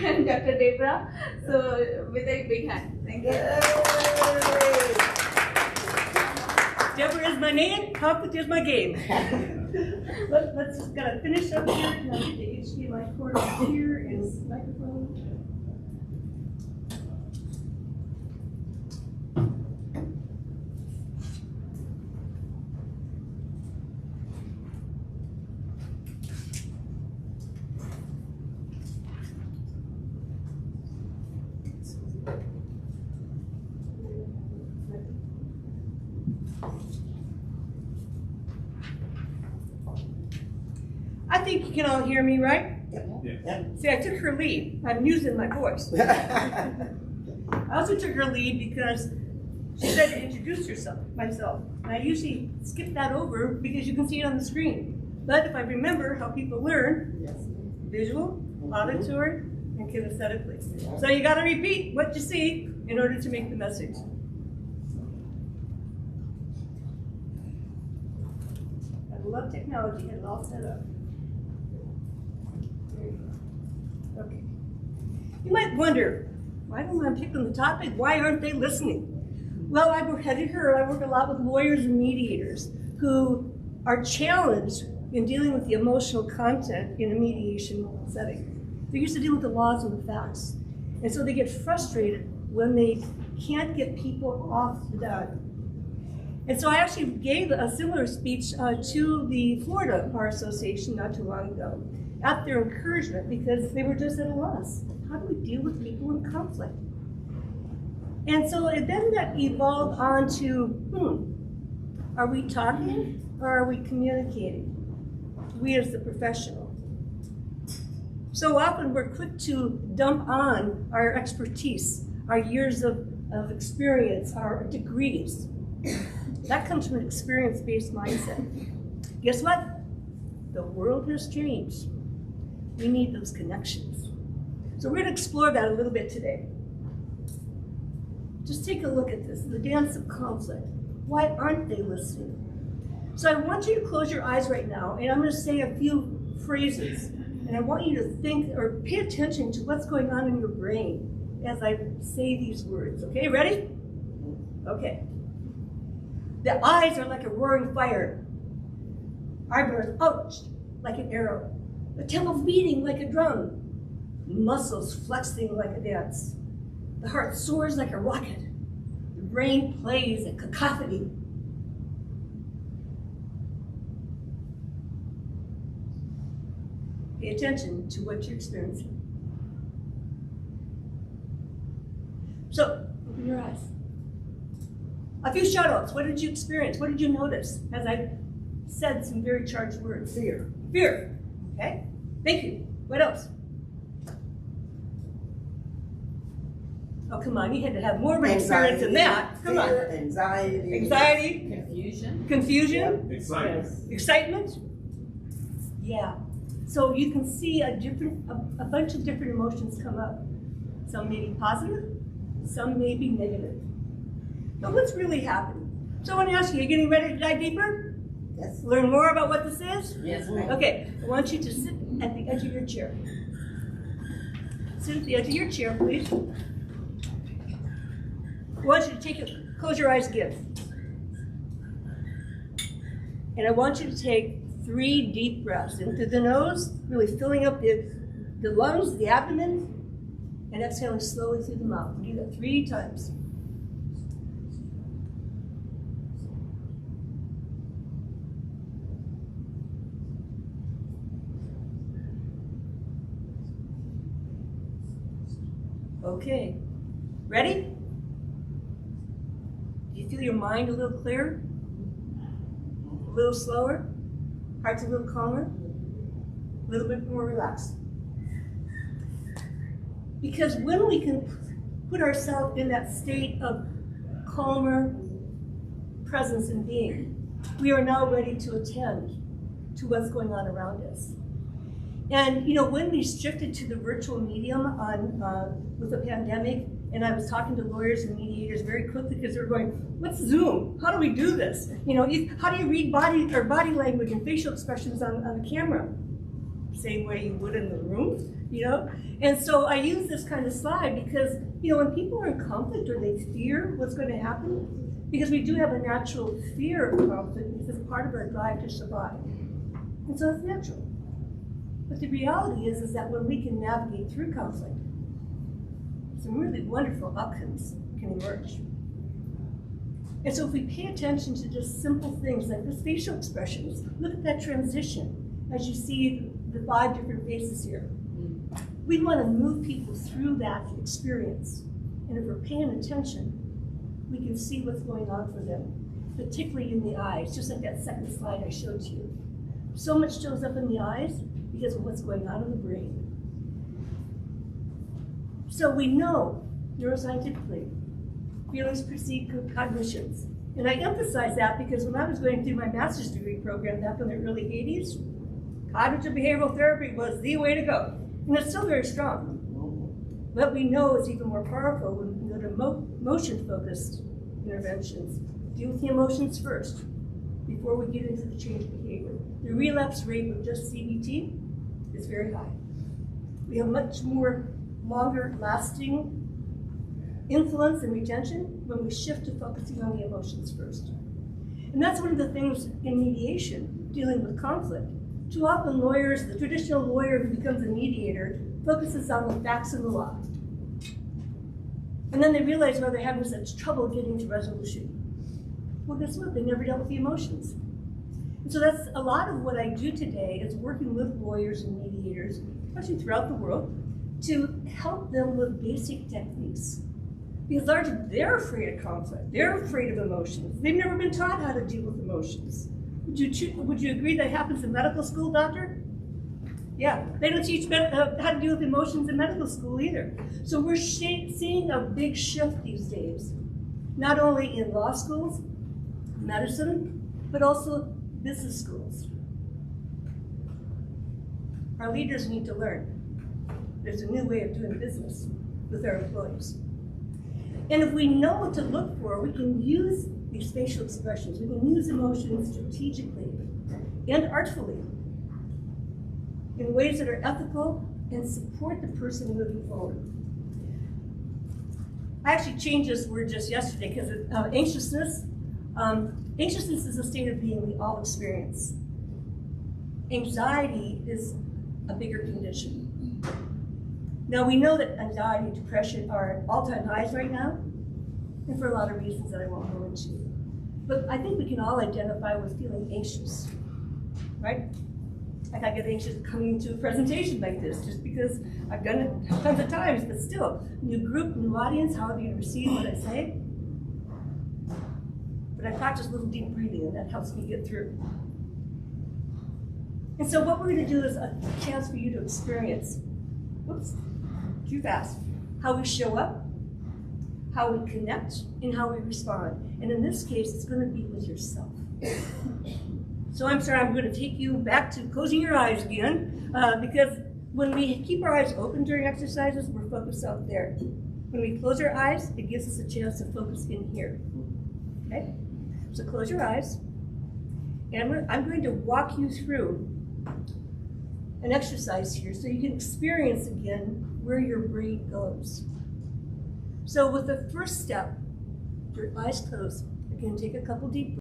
and Dr. Debra. So with a big hand. Thank you. Debra is my name, conflict is my game. Let's just gotta finish up here. Can I get the HDMI cord over here and microphone? I think you can all hear me, right? Yeah. See, I took her lead. I'm using my voice. I also took her lead because she said to introduce myself. And I usually skip that over because you can see it on the screen. But if I remember how people learn, visual, auditory, and kinesthetically. So you got to repeat what you see in order to make the message. I love technology, get it all set up. Okay. You might wonder, why don't I pick on the topic? Why aren't they listening? Well, I work a lot with lawyers and mediators who are challenged in dealing with the emotional content in a mediation setting. They're used to deal with the laws and the facts. And so they get frustrated when they can't get people off the dot. And so I actually gave a similar speech to the Florida Bar Association not too long ago, at their encouragement, because they were just at a loss. How do we deal with people in conflict? And so then that evolved on to, are we talking or are we communicating? We as the professional. So often we're quick to dump on our expertise, our years of experience, our degrees. That comes from an experience-based mindset. Guess what? The world has changed. We need those connections. So we're going to explore that a little bit today. Just take a look at this, the dance of conflict. Why aren't they listening? So I want you to close your eyes right now, and I'm going to say a few phrases, and I want you to think or pay attention to what's going on in your brain as I say these words. Okay, ready? Okay. The eyes are like a roaring fire. Eyebrows arched like an arrow. The temples beating like a drum. Muscles flexing like a dance. The heart soars like a rocket. The brain plays a cacophony. Pay attention to what you're experiencing. So, open your eyes. A few shout-outs. What did you experience? What did you notice as I said some very charged words? Fear. Fear. Okay. Thank you. What else? Oh, come on. You had to have more of an experience than that. Come on. Anxiety. Anxiety. Confusion. Confusion. Excitement. Excitement. Yeah. So you can see a bunch of different emotions come up. Some may be positive. Some may be negative. But what's really happening? So I want to ask you, are you getting ready to dive deeper? Yes. Learn more about what this is? Yes, ma'am. Okay, I want you to sit at the edge of your chair. Sit at the edge of your chair, please. I want you to close your eyes again. And I want you to take 3 deep breaths in through the nose, really filling up the lungs, the abdomen, and exhaling slowly through the mouth. Do that 3 times. Okay, ready? Do you feel your mind a little clearer? A little slower? Heart's a little calmer? A little bit more relaxed? Because when we can put ourselves in that state of calmer presence and being, we are now ready to attend to what's going on around us. And you know, when we shifted to the virtual medium with the pandemic, and I was talking to lawyers and mediators very quickly because they were going, "What's Zoom? How do we do this? You know, how do you read body language and facial expressions on the camera?" same way you would in the room, you know? And so I use this kind of slide because, you know, when people are in conflict or they fear what's going to happen, because we do have a natural fear of conflict because it's part of our drive to survive. And so it's natural. But the reality is that when we can navigate through conflict, some really wonderful outcomes can emerge. And so if we pay attention to just simple things like the facial expressions, look at that transition as you see the 5 different faces here. We want to move people through that experience. And if we're paying attention, we can see what's going on for them, particularly in the eyes, just like that second slide I showed you. So much shows up in the eyes because of what's going on in the brain. So we know neuroscientifically, feelings precede cognitions. And I emphasize that because when I was going through my master's degree program back in the early 80s, cognitive behavioral therapy was the way to go. And it's still very strong. But we know it's even more powerful when we go to motion-focused interventions. Deal with the emotions first before we get into the change behavior. The relapse rate with just CBT is very high. We have much more longer lasting influence and retention when we shift to focusing on the emotions first. And that's one of the things in mediation, dealing with conflict. Too often lawyers, the traditional lawyer who becomes a mediator, focuses on the facts of the law. And then they realize why they're having such trouble getting to resolution. Well, guess what? They never dealt with the emotions. And so that's a lot of what I do today is working with lawyers and mediators, especially throughout the world, to help them with basic techniques. Because largely they're afraid of conflict. They're afraid of emotions. They've never been taught how to deal with emotions. Would you agree that happens in medical school, doctor? Yeah, they don't teach how to deal with emotions in medical school either. So we're seeing a big shift these days, not only in law schools, medicine, but also business schools. Our leaders need to learn. There's a new way of doing business with our employees. And if we know what to look for, we can use these facial expressions. We can use emotions strategically and artfully in ways that are ethical and support the person moving forward. I actually changed this word just yesterday because anxiousness. Anxiousness is a state of being we all experience. Anxiety is a bigger condition. Now we know that anxiety and depression are at all-time highs right now, and for a lot of reasons that I won't go into. But I think we can all identify with feeling anxious, right? Like I get anxious coming to a presentation like this, just because I've done it tons of times, but still, new group, new audience, however you receive what I say. But I practice a little deep breathing, and that helps me get through. And so what we're going to do is a chance for you to experience, whoops, too fast, how we show up, how we connect, and how we respond. And in this case, it's going to be with yourself. So I'm sorry, I'm going to take you back to closing your eyes again, because when we keep our eyes open during exercises, we're focused out there. When we close our eyes, it gives us a chance to focus in here. Okay? So close your eyes, and I'm going to walk you through an exercise here so you can experience again where your brain goes. So with the first step, your eyes closed, again, take a couple deep breaths.